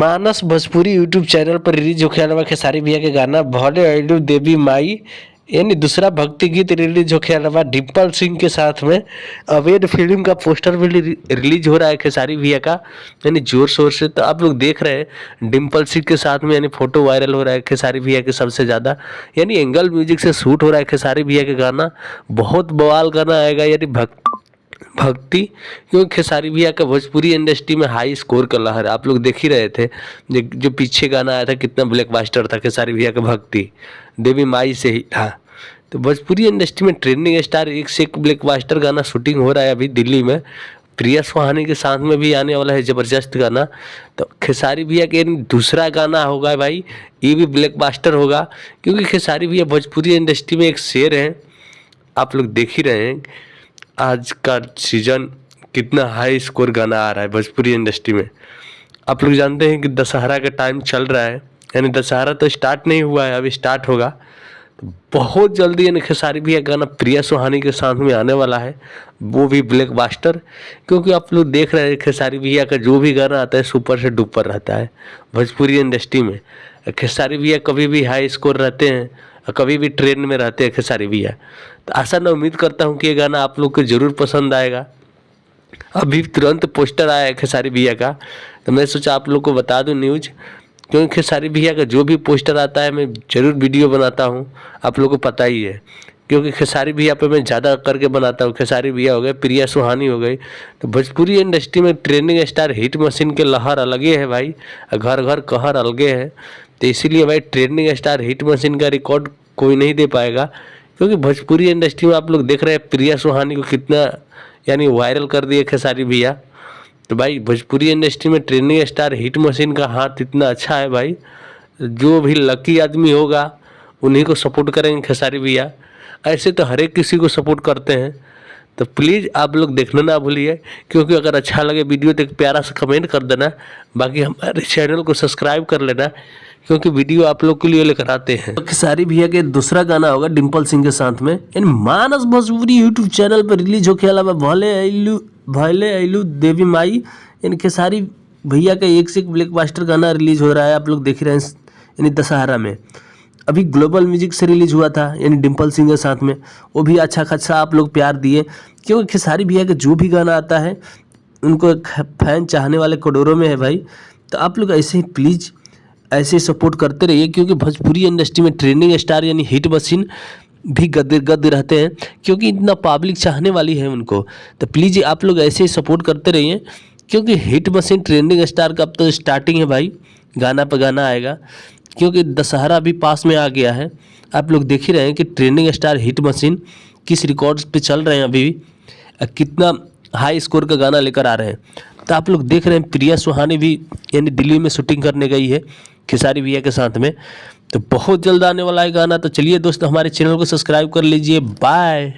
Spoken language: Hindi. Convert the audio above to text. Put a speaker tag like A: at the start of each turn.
A: मानस भोजपुरी यूट्यूब चैनल पर रिलीज होने वाला खेसारी भैया के गाना भले अइलू देवी माई यानी दूसरा भक्ति गीत रिलीज होने वाला डिम्पल सिंह के साथ में अवैध फिल्म का पोस्टर भी रिलीज हो रहा है खेसारी भैया का यानी जोर शोर से। तो आप लोग देख रहे हैं डिम्पल सिंह के साथ में यानी फोटो वायरल हो रहा है खेसारी भैया के सबसे ज़्यादा यानी एंगल म्यूजिक से शूट हो रहा है खेसारी भैया के गाना। बहुत बवाल गाना आएगा यानी भक्ति क्योंकि खेसारी भैया का भोजपुरी इंडस्ट्री में हाई स्कोर का लहर आप लोग देख ही रहे थे। जो पीछे गाना आया था कितना ब्लॉकबस्टर था खेसारी भैया का भक्ति देवी माई से ही था। तो भोजपुरी इंडस्ट्री में ट्रेंडिंग स्टार एक से एक ब्लॉकबस्टर गाना शूटिंग हो रहा है अभी दिल्ली में। प्रिया सुहानी के साथ में भी आने वाला है ज़बरदस्त गाना। तो खेसारी भैया के दूसरा गाना होगा भाई, ये भी ब्लॉकबस्टर होगा क्योंकि खेसारी भैया भोजपुरी इंडस्ट्री में एक शेर हैं। आप लोग देख ही रहे हैं आज का सीजन कितना हाई स्कोर गाना आ रहा है भोजपुरी इंडस्ट्री में। आप लोग जानते हैं कि दशहरा का टाइम चल रहा है यानी दशहरा तो स्टार्ट नहीं हुआ है, अभी स्टार्ट होगा। तो बहुत जल्दी यानी खेसारी भैया गाना प्रिया सुहानी के साथ में आने वाला है, वो भी ब्लॉकबस्टर। क्योंकि आप लोग देख रहे हैं खेसारी भैया का जो भी गाना आता है सुपर से डुपर रहता है भोजपुरी इंडस्ट्री में। खेसारी भैया कभी भी हाई स्कोर रहते हैं, कभी भी ट्रेंड में रहते हैं खेसारी भैया। तो आशा न उम्मीद करता हूँ कि ये गाना आप लोग को ज़रूर पसंद आएगा। अभी तुरंत पोस्टर आया है खेसारी भैया का, तो मैं सोचा आप लोग को बता दूं न्यूज़, क्योंकि खेसारी भैया का जो भी पोस्टर आता है मैं ज़रूर वीडियो बनाता हूँ, आप लोग को पता ही है। क्योंकि खेसारी भैया पे मैं ज़्यादा करके बनाता हूँ। खेसारी भैया हो गए, प्रिया सुहानी हो गई, तो भोजपुरी इंडस्ट्री में ट्रेंडिंग स्टार हिट मशीन के लहर अलगे है भाई, घर घर कहर अलगे है। तो इसीलिए भाई ट्रेंडिंग स्टार हिट मशीन का रिकॉर्ड कोई नहीं दे पाएगा। क्योंकि भोजपुरी इंडस्ट्री में आप लोग देख रहे हैं प्रिया सुहानी को कितना यानी वायरल कर दिए खेसारी भैया। तो भाई भोजपुरी इंडस्ट्री में ट्रेंडिंग स्टार हिट मशीन का हाथ इतना अच्छा है भाई, जो भी लकी आदमी होगा उन्हीं को सपोर्ट करेंगे खेसारी भैया। ऐसे तो हर एक किसी को सपोर्ट करते हैं। तो प्लीज़ आप लोग देखना ना भूलिए, क्योंकि अगर अच्छा लगे वीडियो तो एक प्यारा सा कमेंट कर देना। बाकी हमारे चैनल को सब्सक्राइब कर लेना, क्योंकि वीडियो आप लोग के लिए लेकर आते हैं। तो खेसारी भैया के दूसरा गाना होगा डिम्पल सिंह के साथ में इन मानस भोजपुरी यूट्यूब चैनल पर रिलीज होके अलावा भले अइलू देवी माई। इन खेसारी भैया का एक से एक ब्लॉकबस्टर गाना रिलीज हो रहा है, आप लोग देख रहे हैं यानी दशहरा में। अभी ग्लोबल म्यूजिक से रिलीज हुआ था यानी डिम्पल सिंह के साथ में, वो भी अच्छा खासा आप लोग प्यार दिए। क्योंकि खेसारी भैया का जो भी गाना आता है उनको फैन चाहने वाले करोड़ों में है भाई। तो आप लोग ऐसे ही प्लीज़ ऐसे सपोर्ट करते रहिए, क्योंकि भोजपुरी इंडस्ट्री में ट्रेंडिंग स्टार यानी हिट मशीन भी गद रहते हैं, क्योंकि इतना पब्लिक चाहने वाली है उनको। तो प्लीज़ आप लोग ऐसे ही सपोर्ट करते रहिए, क्योंकि हिट मशीन ट्रेंडिंग स्टार का अब तो स्टार्टिंग है भाई, गाना पर गाना आएगा। क्योंकि दशहरा भी पास में आ गया है, आप लोग देख ही रहे हैं कि ट्रेंडिंग स्टार हिट मशीन किस रिकॉर्ड्स पे चल रहे हैं, अभी भी कितना हाई स्कोर का गाना लेकर आ रहे हैं। तो आप लोग देख रहे हैं प्रिया सुहानी भी यानी दिल्ली में शूटिंग करने गई है खेसारी भैया के साथ में। तो बहुत जल्द आने वाला है गाना। तो चलिए दोस्तों, हमारे चैनल को सब्सक्राइब कर लीजिए। बाय।